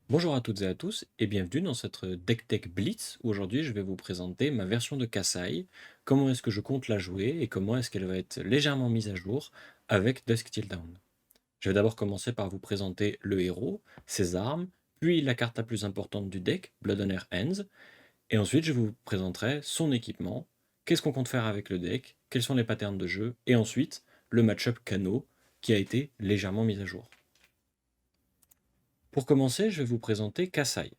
Bonjour à toutes et à tous et bienvenue dans cette Deck Tech Blitz où aujourd'hui je vais vous présenter ma version de Kassai, comment est-ce que je compte la jouer et comment est-ce qu'elle va être légèrement mise à jour avec Dusk Till Dawn. Je vais d'abord commencer par vous présenter le héros, ses armes, puis la carte la plus importante du deck, Bloodhonor Hands, et ensuite je vous présenterai son équipement, qu'est-ce qu'on compte faire avec le deck, quels sont les patterns de jeu, et ensuite le match-up Kano qui a été légèrement mis à jour. Pour commencer, je vais vous présenter Kassai.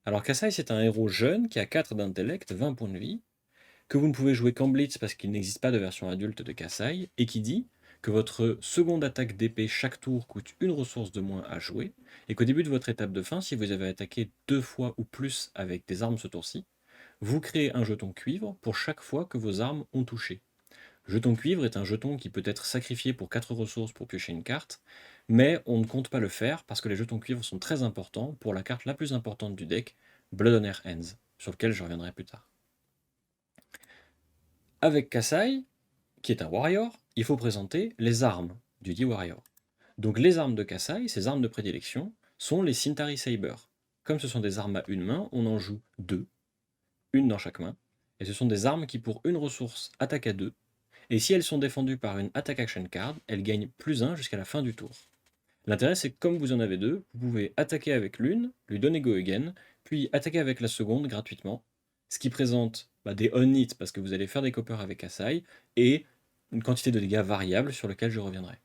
Alors Kassai, c'est un héros jeune qui a 4 d'intellect, 20 points de vie, que vous ne pouvez jouer qu'en Blitz parce qu'il n'existe pas de version adulte de Kassai, et qui dit que votre seconde attaque d'épée chaque tour coûte une ressource de moins à jouer, et qu'au début de votre étape de fin, si vous avez attaqué 2 fois ou plus avec des armes ce tour-ci, vous créez un jeton cuivre pour chaque fois que vos armes ont touché. Jeton cuivre est un jeton qui peut être sacrifié pour 4 ressources pour piocher une carte, mais on ne compte pas le faire parce que les jetons cuivre sont très importants pour la carte la plus importante du deck, Bloodhonor Hands, sur lequel je reviendrai plus tard. Avec Kassai, qui est un warrior, il faut présenter les armes du dit warrior. Donc les armes de Kassai, ses armes de prédilection, sont les Cintari Saber. Comme ce sont des armes à une main, on en joue deux, une dans chaque main, et ce sont des armes qui pour une ressource attaquent à deux, et si elles sont défendues par une Attack Action Card, elles gagnent +1 jusqu'à la fin du tour. L'intérêt c'est que comme vous en avez deux, vous pouvez attaquer avec l'une, lui donner Go Again, puis attaquer avec la seconde gratuitement, ce qui présente des on-hit parce que vous allez faire des coppers avec Kassai, et une quantité de dégâts variable sur lequel je reviendrai.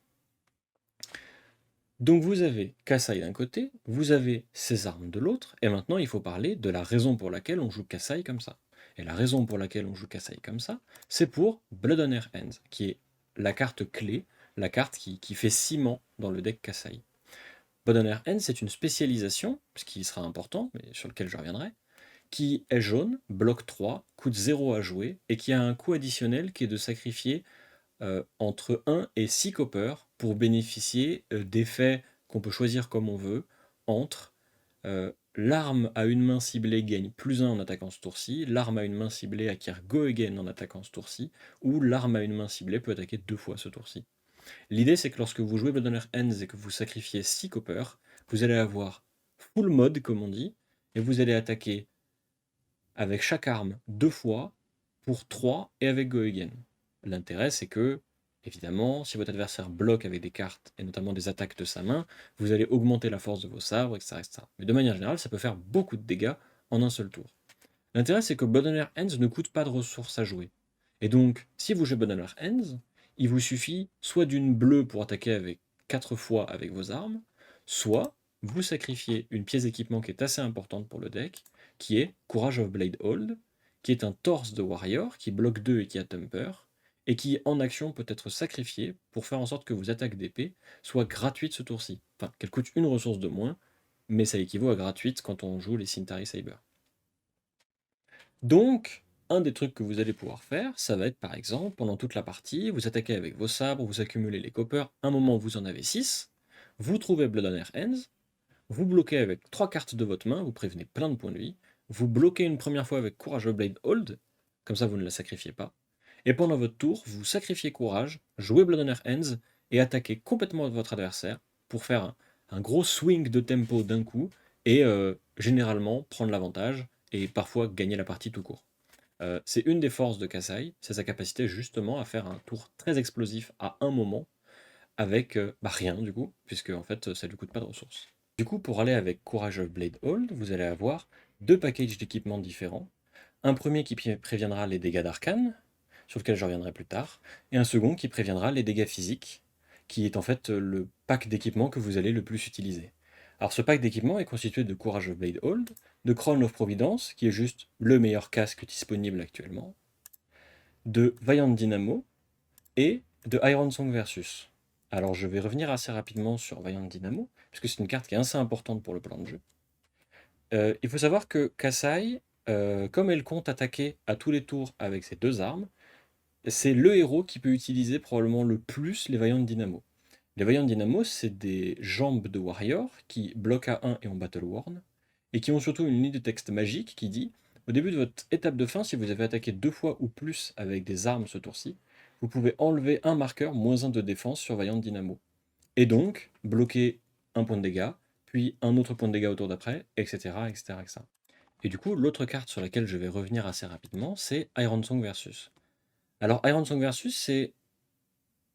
Donc vous avez Kassai d'un côté, vous avez ses armes de l'autre, et maintenant il faut parler de la raison pour laquelle on joue Kassai comme ça. Et la raison pour laquelle on joue Kassai comme ça, c'est pour Bloodhonor Hands, qui est la carte clé, la carte qui fait ciment dans le deck Kassai. Bloodhonor Hands, c'est une spécialisation, ce qui sera important, mais sur lequel je reviendrai, qui est jaune, bloc 3, coûte 0 à jouer, et qui a un coût additionnel qui est de sacrifier entre 1 et 6 copper pour bénéficier d'effets qu'on peut choisir comme on veut entre l'arme à une main ciblée gagne +1 en attaquant ce tour-ci, l'arme à une main ciblée acquiert Go Again en attaquant ce tour-ci, ou l'arme à une main ciblée peut attaquer 2 fois ce tour-ci. L'idée c'est que lorsque vous jouez Bloodhonor Hands et que vous sacrifiez 6 copper, vous allez avoir full mode comme on dit, et vous allez attaquer avec chaque arme 2 fois pour 3 et avec Go Again. L'intérêt, c'est que, évidemment, si votre adversaire bloque avec des cartes, et notamment des attaques de sa main, vous allez augmenter la force de vos sabres, etc., etc. Mais de manière générale, ça peut faire beaucoup de dégâts en un seul tour. L'intérêt, c'est que Bloodhonor Hands ne coûte pas de ressources à jouer. Et donc, si vous jouez Bloodhonor Hands, il vous suffit soit d'une bleue pour attaquer avec 4 fois avec vos armes, soit vous sacrifiez une pièce d'équipement qui est assez importante pour le deck, qui est Courage of Blade Hold, qui est un torse de warrior qui bloque 2 et qui a Temper, et qui en action peut être sacrifié pour faire en sorte que vos attaques d'épée soient gratuites ce tour-ci. Enfin, qu'elles coûtent une ressource de moins, mais ça équivaut à gratuite quand on joue les Cintari Saber. Donc, un des trucs que vous allez pouvoir faire, ça va être par exemple, pendant toute la partie, vous attaquez avec vos sabres, vous accumulez les coppers, un moment vous en avez 6, vous trouvez Bloodhonor Hands, vous bloquez avec 3 cartes de votre main, vous prévenez plein de points de vie, vous bloquez une première fois avec Courage of Blade Hold, comme ça vous ne la sacrifiez pas, et pendant votre tour, vous sacrifiez Courage, jouez Bloodhonor Hands, et attaquez complètement votre adversaire pour faire un gros swing de tempo d'un coup, et généralement prendre l'avantage, et parfois gagner la partie tout court. C'est une des forces de Kassai, c'est sa capacité justement à faire un tour très explosif à un moment, avec rien du coup, puisque en fait ça lui coûte pas de ressources. Du coup, pour aller avec Courage of Blade Hold, vous allez avoir deux packages d'équipements différents. Un premier qui préviendra les dégâts d'arcane, sur lequel je reviendrai plus tard, et un second qui préviendra les dégâts physiques, qui est en fait le pack d'équipements que vous allez le plus utiliser. Alors ce pack d'équipements est constitué de Courage of Blade Hold, de Crown of Providence, qui est juste le meilleur casque disponible actuellement, de Valiant Dynamo, et de Iron Song Versus. Alors je vais revenir assez rapidement sur Valiant Dynamo, puisque c'est une carte qui est assez importante pour le plan de jeu. Il faut savoir que Kassai, comme elle compte attaquer à tous les tours avec ses deux armes, c'est le héros qui peut utiliser probablement le plus les Valiant Dynamo. Les Valiant Dynamo, c'est des jambes de warrior qui bloquent à 1 et ont Battle Worn, et qui ont surtout une ligne de texte magique qui dit au début de votre étape de fin, si vous avez attaqué 2 fois ou plus avec des armes ce tour-ci, vous pouvez enlever un marqueur -1 de défense sur Valiant Dynamo. Et donc, bloquer un point de dégâts, puis un autre point de dégâts au tour d'après, etc., etc., etc. Et du coup, l'autre carte sur laquelle je vais revenir assez rapidement, c'est Iron Song Versus. Alors, Iron Song Versus, c'est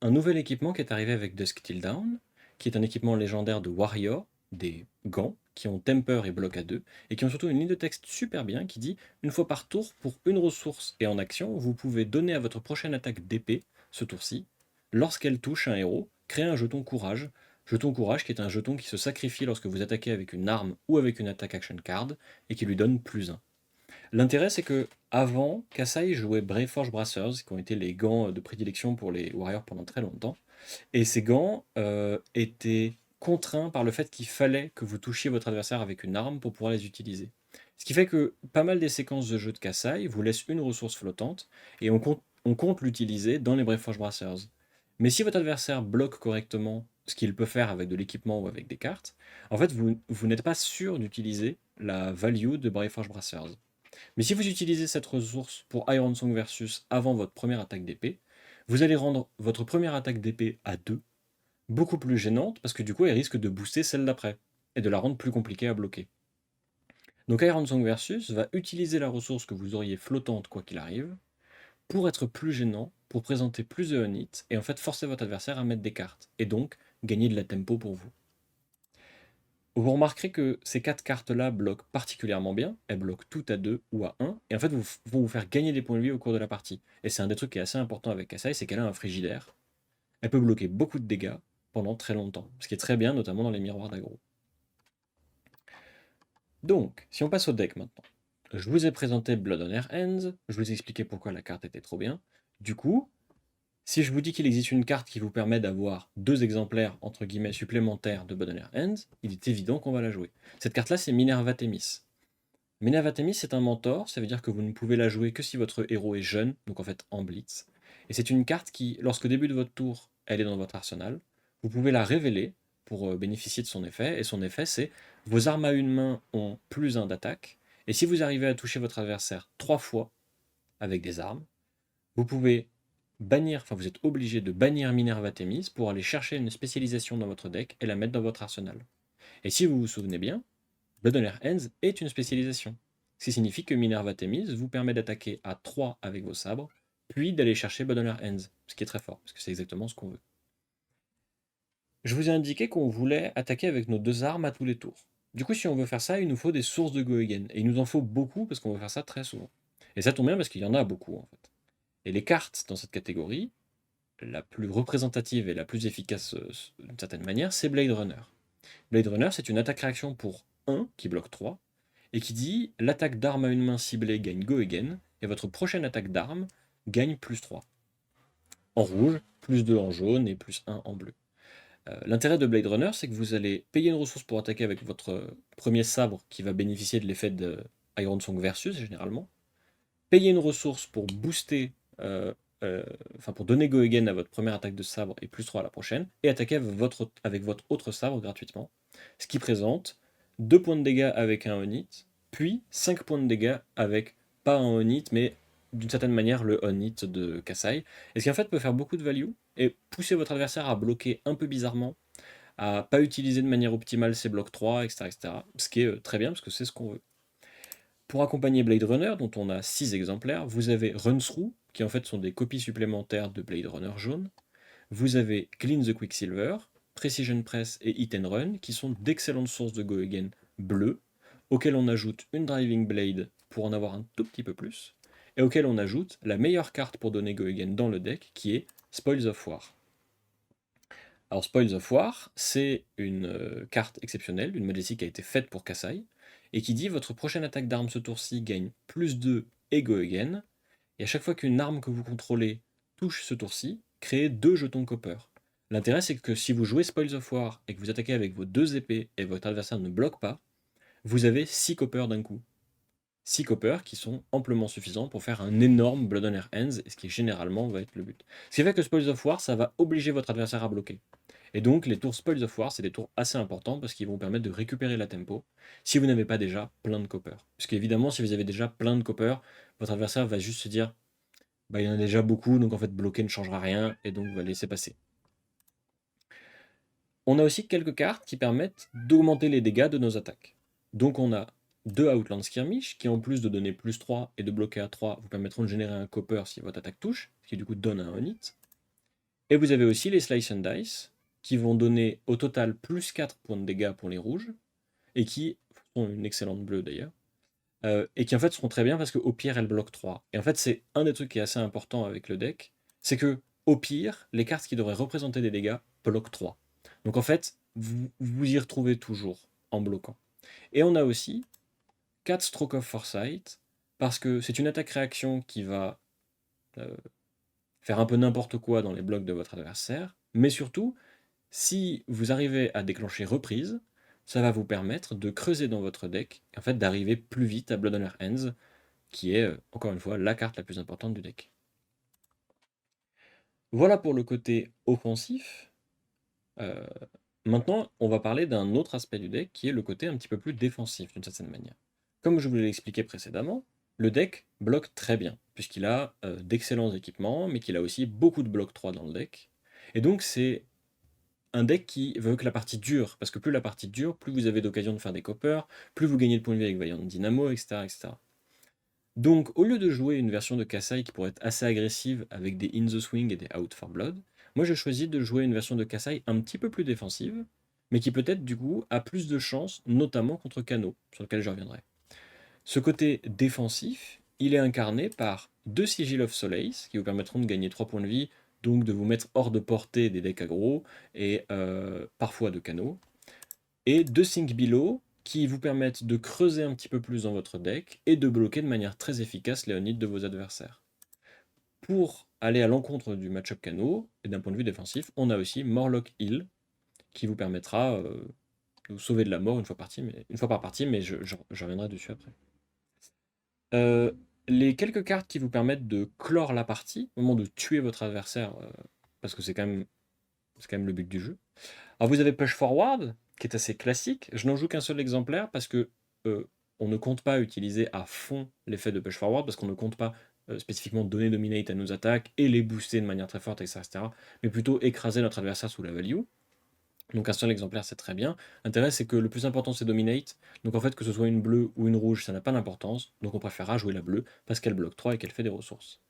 un nouvel équipement qui est arrivé avec Dusk Till Dawn, qui est un équipement légendaire de Warrior, des gants, qui ont Temper et bloc à 2, et qui ont surtout une ligne de texte super bien qui dit une fois par tour, pour une ressource et en action, vous pouvez donner à votre prochaine attaque d'épée, ce tour-ci, lorsqu'elle touche un héros, créer un jeton courage. Jeton courage qui est un jeton qui se sacrifie lorsque vous attaquez avec une arme ou avec une attaque action card, et qui lui donne +1. L'intérêt, c'est que avant, Kasai jouait Braveforge Brassers, qui ont été les gants de prédilection pour les Warriors pendant très longtemps. Et ces gants étaient contraints par le fait qu'il fallait que vous touchiez votre adversaire avec une arme pour pouvoir les utiliser. Ce qui fait que pas mal des séquences de jeu de Kasai vous laissent une ressource flottante, et on compte l'utiliser dans les Braveforge Brassers. Mais si votre adversaire bloque correctement, ce qu'il peut faire avec de l'équipement ou avec des cartes, en fait, vous n'êtes pas sûr d'utiliser la value de Braveforge Brassers. Mais si vous utilisez cette ressource pour Iron Song Versus avant votre première attaque d'épée, vous allez rendre votre première attaque d'épée à 2 beaucoup plus gênante, parce que du coup elle risque de booster celle d'après, et de la rendre plus compliquée à bloquer. Donc Iron Song Versus va utiliser la ressource que vous auriez flottante quoi qu'il arrive, pour être plus gênant, pour présenter plus de on-hit, et en fait forcer votre adversaire à mettre des cartes, et donc gagner de la tempo pour vous. Vous remarquerez que ces 4 cartes-là bloquent particulièrement bien, elles bloquent toutes à 2 ou à 1, et en fait vont vous faire gagner des points de vie au cours de la partie. Et c'est un des trucs qui est assez important avec Kasai, c'est qu'elle a un frigidaire. Elle peut bloquer beaucoup de dégâts pendant très longtemps, ce qui est très bien, notamment dans les miroirs d'aggro. Donc, si on passe au deck maintenant. Je vous ai présenté Blood on Air Hands, je vous ai expliqué pourquoi la carte était trop bien. Du coup, si je vous dis qu'il existe une carte qui vous permet d'avoir 2 exemplaires entre guillemets supplémentaires de Blood on Air Hands, il est évident qu'on va la jouer. Cette carte-là, c'est Minerva Themis. Minerva Themis, c'est un mentor, ça veut dire que vous ne pouvez la jouer que si votre héros est jeune, donc en fait en blitz. Et c'est une carte qui, lorsque au début de votre tour, elle est dans votre arsenal, vous pouvez la révéler pour bénéficier de son effet, et son effet c'est vos armes à une main ont +1 d'attaque, et si vous arrivez à toucher votre adversaire 3 fois avec des armes, vous pouvez bannir, enfin vous êtes obligé de bannir Minerva Themis pour aller chercher une spécialisation dans votre deck et la mettre dans votre arsenal. Et si vous vous souvenez bien, Blood on Air Hands est une spécialisation. Ce qui signifie que Minerva Themis vous permet d'attaquer à 3 avec vos sabres, puis d'aller chercher Blood on Air Hands, ce qui est très fort, parce que c'est exactement ce qu'on veut. Je vous ai indiqué qu'on voulait attaquer avec nos 2 armes à tous les tours. Du coup, si on veut faire ça, il nous faut des sources de go again, et il nous en faut beaucoup parce qu'on veut faire ça très souvent. Et ça tombe bien parce qu'il y en a beaucoup en fait. Et les cartes dans cette catégorie, la plus représentative et la plus efficace d'une certaine manière, c'est Blade Runner. Blade Runner, c'est une attaque-réaction pour 1 qui bloque 3, et qui dit l'attaque d'arme à une main ciblée gagne Go Again, et votre prochaine attaque d'arme gagne +3 en rouge, +2 en jaune et +1 en bleu. L'intérêt de Blade Runner, c'est que vous allez payer une ressource pour attaquer avec votre premier sabre qui va bénéficier de l'effet de Iron Song Versus généralement, payer une ressource pour booster, enfin pour donner Go Again à votre première attaque de sabre et +3 à la prochaine, et attaquer avec votre autre sabre gratuitement, ce qui présente 2 points de dégâts avec un on-hit, puis 5 points de dégâts avec pas un on-hit, mais d'une certaine manière le on-hit de Kasai, et ce qui en fait peut faire beaucoup de value, et pousser votre adversaire à bloquer un peu bizarrement, à pas utiliser de manière optimale ses blocs 3, etc., etc., ce qui est très bien, parce que c'est ce qu'on veut. Pour accompagner Blade Runner, dont on a 6 exemplaires, vous avez Run Through, qui en fait sont des copies supplémentaires de Blade Runner jaune. Vous avez Clean the Quicksilver, Precision Press et Hit and Run, qui sont d'excellentes sources de Go Again bleu, auxquelles on ajoute une Driving Blade pour en avoir un tout petit peu plus, et auquel on ajoute la meilleure carte pour donner Go Again dans le deck, qui est Spoils of War. Alors Spoils of War, c'est une carte exceptionnelle, une modestie qui a été faite pour Kasai, et qui dit votre prochaine attaque d'arme ce tour-ci gagne +2 et Go Again, et à chaque fois qu'une arme que vous contrôlez touche ce tour-ci, créez 2 jetons copper. L'intérêt c'est que si vous jouez Spoils of War et que vous attaquez avec vos 2 épées et votre adversaire ne bloque pas, vous avez 6 copper d'un coup. 6 copper qui sont amplement suffisants pour faire un énorme Blood on Air Hands, et ce qui généralement va être le but. Ce qui fait que Spoils of War, ça va obliger votre adversaire à bloquer. Et donc les tours Spoils of War, c'est des tours assez importants parce qu'ils vont vous permettre de récupérer la tempo si vous n'avez pas déjà plein de copper. Parce qu'évidemment, si vous avez déjà plein de copper, votre adversaire va juste se dire bah, il y en a déjà beaucoup, donc en fait bloquer ne changera rien, et donc va laisser passer. On a aussi quelques cartes qui permettent d'augmenter les dégâts de nos attaques. Donc on a 2 Outland Skirmish qui en plus de donner plus 3 et de bloquer à 3 vous permettront de générer un copper si votre attaque touche, ce qui du coup donne un on-hit. Et vous avez aussi les Slice and Dice qui vont donner au total plus 4 points de dégâts pour les rouges et qui sont une excellente bleue d'ailleurs. Et qui en fait seront très bien parce qu'au pire elles bloquent 3. Et en fait c'est un des trucs qui est assez important avec le deck, c'est que au pire, les cartes qui devraient représenter des dégâts bloquent 3. Donc en fait, vous y retrouvez toujours en bloquant. Et on a aussi 4 Stroke of Foresight, parce que c'est une attaque-réaction qui va faire un peu n'importe quoi dans les blocs de votre adversaire, mais surtout, si vous arrivez à déclencher reprise, ça va vous permettre de creuser dans votre deck, et en fait d'arriver plus vite à Blood on Your Hands, qui est, encore une fois, la carte la plus importante du deck. Voilà pour le côté offensif. Maintenant, on va parler d'un autre aspect du deck, qui est le côté un petit peu plus défensif, d'une certaine manière. Comme je vous l'ai expliqué précédemment, le deck bloque très bien, puisqu'il a d'excellents équipements, mais qu'il a aussi beaucoup de blocs 3 dans le deck. Et donc c'est un deck qui veut que la partie dure, parce que plus la partie dure, plus vous avez d'occasion de faire des coppers, plus vous gagnez de points de vie avec Vaillant Dynamo, etc., etc. Donc au lieu de jouer une version de Kassai qui pourrait être assez agressive avec des In the Swing et des Out for Blood, moi j'ai choisi de jouer une version de Kassai un petit peu plus défensive, mais qui peut-être du coup a plus de chances, notamment contre Kano, sur lequel je reviendrai. Ce côté défensif, il est incarné par 2 Sigil of Solace, qui vous permettront de gagner 3 points de vie, donc de vous mettre hors de portée des decks aggro, et parfois de Kano, et 2 Sink Below, qui vous permettent de creuser un petit peu plus dans votre deck, et de bloquer de manière très efficace les on-hit de vos adversaires. Pour aller à l'encontre du match-up Kano, et d'un point de vue défensif, on a aussi Morlock Hill, qui vous permettra de vous sauver de la mort une fois par partie, mais je reviendrai dessus après. Les quelques cartes qui vous permettent de clore la partie, au moment de tuer votre adversaire, parce que c'est quand même le but du jeu. Alors vous avez Push Forward, qui est assez classique. Je n'en joue qu'un seul exemplaire parce que on ne compte pas utiliser à fond l'effet de Push Forward, parce qu'on ne compte pas spécifiquement donner Dominate à nos attaques et les booster de manière très forte, etc. Mais plutôt écraser notre adversaire sous la value. Donc un seul exemplaire, c'est très bien. L'intérêt, c'est que le plus important, c'est Dominate. Donc en fait, que ce soit une bleue ou une rouge, ça n'a pas d'importance. Donc on préférera jouer la bleue parce qu'elle bloque 3 et qu'elle fait des ressources.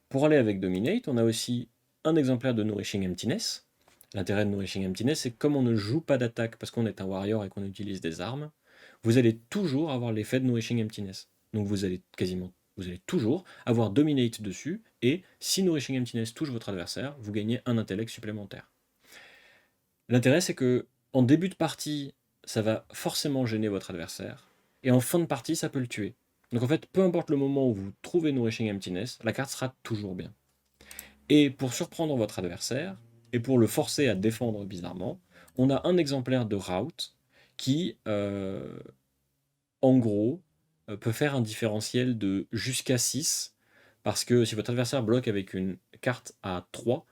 Pour aller avec Dominate, on a aussi un exemplaire de Nourishing Emptiness. L'intérêt de Nourishing Emptiness, c'est que comme on ne joue pas d'attaque parce qu'on est un warrior et qu'on utilise des armes, vous allez toujours avoir l'effet de Nourishing Emptiness. Donc vous allez toujours avoir Dominate dessus, et si Nourishing Emptiness touche votre adversaire, vous gagnez un intellect supplémentaire. L'intérêt, c'est que en début de partie, ça va forcément gêner votre adversaire, et en fin de partie, ça peut le tuer. Donc en fait, peu importe le moment où vous trouvez Nourishing Emptiness, la carte sera toujours bien. Et pour surprendre votre adversaire, et pour le forcer à défendre bizarrement, on a un exemplaire de Route qui, en gros, peut faire un différentiel de jusqu'à 6, parce que si votre adversaire bloque avec une carte à 3,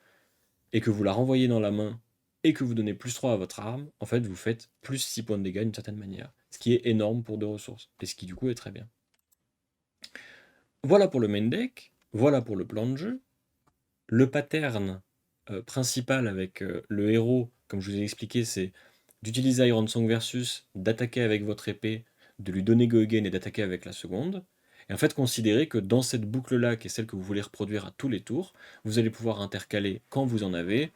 et que vous la renvoyez dans la main, et que vous donnez plus 3 à votre arme, en fait, vous faites plus 6 points de dégâts d'une certaine manière. Ce qui est énorme pour 2 ressources, et ce qui du coup est très bien. Voilà pour le main deck, voilà pour le plan de jeu. Le pattern principal avec le héros, comme je vous ai expliqué, c'est d'utiliser Iron Song versus, d'attaquer avec votre épée, de lui donner Go Again et d'attaquer avec la seconde. Et en fait, considérez que dans cette boucle-là, qui est celle que vous voulez reproduire à tous les tours, vous allez pouvoir intercaler, quand vous en avez,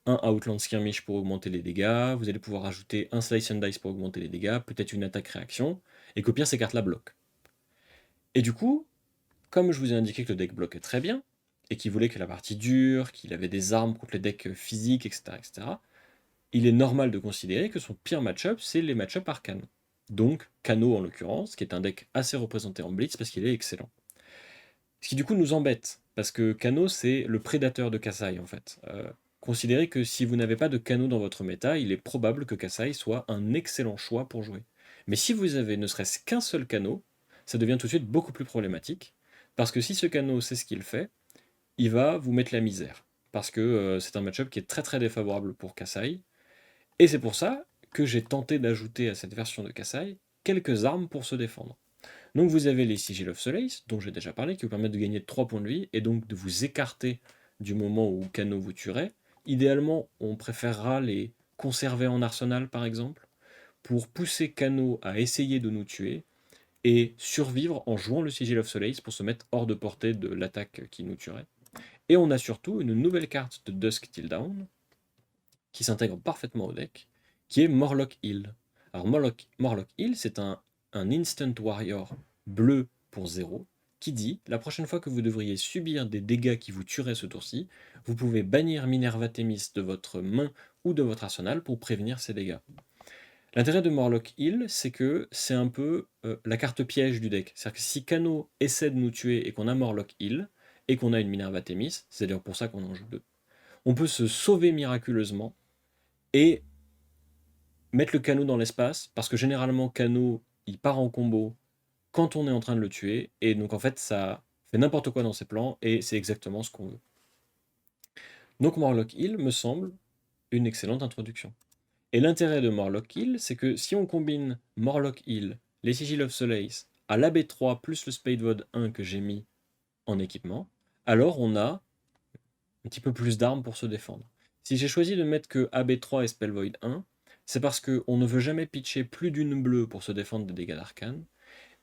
un Outland Skirmish pour augmenter les dégâts, vous allez pouvoir ajouter un Slice and Dice pour augmenter les dégâts, peut-être une attaque-réaction, et qu'au pire, ces cartes-là bloquent. Et du coup, comme je vous ai indiqué que le deck bloquait très bien, et qu'il voulait que la partie dure, qu'il avait des armes contre les decks physiques, etc., il est normal de considérer que son pire match-up, c'est les match-up arcanes. Donc, Kano en l'occurrence, qui est un deck assez représenté en Blitz parce qu'il est excellent. Ce qui du coup nous embête, parce que Kano c'est le prédateur de Kassai en fait. Considérez que si vous n'avez pas de Kano dans votre méta, il est probable que Kassai soit un excellent choix pour jouer. Mais si vous avez ne serait-ce qu'un seul Kano, ça devient tout de suite beaucoup plus problématique, parce que si ce Kano sait ce qu'il fait, il va vous mettre la misère. Parce que c'est un match-up qui est très très défavorable pour Kassai. Et c'est pour ça que j'ai tenté d'ajouter à cette version de Kassai quelques armes pour se défendre. Donc vous avez les Sigil of Solace, dont j'ai déjà parlé, qui vous permettent de gagner 3 points de vie, et donc de vous écarter du moment où Kano vous tuerait. Idéalement, on préférera les conserver en arsenal par exemple, pour pousser Kano à essayer de nous tuer, et survivre en jouant le Sigil of Solace pour se mettre hors de portée de l'attaque qui nous tuerait. Et on a surtout une nouvelle carte de Dusk Till Dawn, qui s'intègre parfaitement au deck, qui est Morlock Hill. Alors Morlock Hill, c'est un Instant Warrior bleu pour 0, qui dit, la prochaine fois que vous devriez subir des dégâts qui vous tueraient ce tour-ci, vous pouvez bannir Minerva Themis de votre main ou de votre arsenal pour prévenir ces dégâts. L'intérêt de Morlock Hill, c'est que c'est un peu la carte piège du deck. C'est-à-dire que si Kano essaie de nous tuer et qu'on a Morlock Hill, et qu'on a une Minerva Themis, c'est d'ailleurs pour ça qu'on en joue deux, on peut se sauver miraculeusement et mettre le Kano dans l'espace, parce que généralement Kano, il part en combo quand on est en train de le tuer, et donc en fait ça fait n'importe quoi dans ses plans, et c'est exactement ce qu'on veut. Donc Morlock Hill me semble une excellente introduction. Et l'intérêt de Morlock Hill, c'est que si on combine Morlock Hill, les Sigil of Solace, à l'AB3 plus le Spadewode 1 que j'ai mis en équipement, alors on a un petit peu plus d'armes pour se défendre. Si j'ai choisi de mettre que AB3 et Spellvoid 1, c'est parce qu'on ne veut jamais pitcher plus d'une bleue pour se défendre des dégâts d'arcane,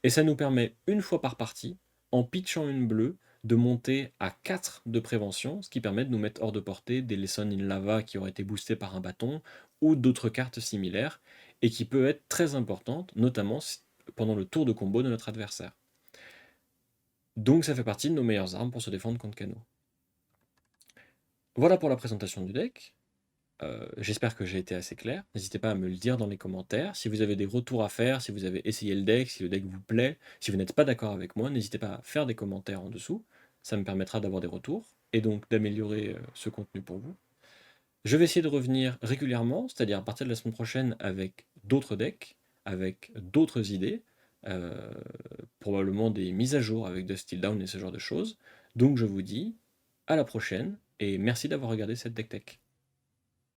et ça nous permet une fois par partie, en pitchant une bleue, de monter à 4 de prévention, ce qui permet de nous mettre hors de portée des Lesson in Lava qui auraient été boostés par un bâton, ou d'autres cartes similaires, et qui peut être très importante, notamment pendant le tour de combo de notre adversaire. Donc ça fait partie de nos meilleures armes pour se défendre contre Kano. Voilà pour la présentation du deck. J'espère que j'ai été assez clair. N'hésitez pas à me le dire dans les commentaires. Si vous avez des retours à faire, si vous avez essayé le deck, si le deck vous plaît, si vous n'êtes pas d'accord avec moi, n'hésitez pas à faire des commentaires en dessous. Ça me permettra d'avoir des retours et donc d'améliorer ce contenu pour vous. Je vais essayer de revenir régulièrement, c'est-à-dire à partir de la semaine prochaine avec d'autres decks, avec d'autres idées, probablement des mises à jour avec Dusk Till Dawn et ce genre de choses. Donc je vous dis à la prochaine et merci d'avoir regardé cette Deck Tech.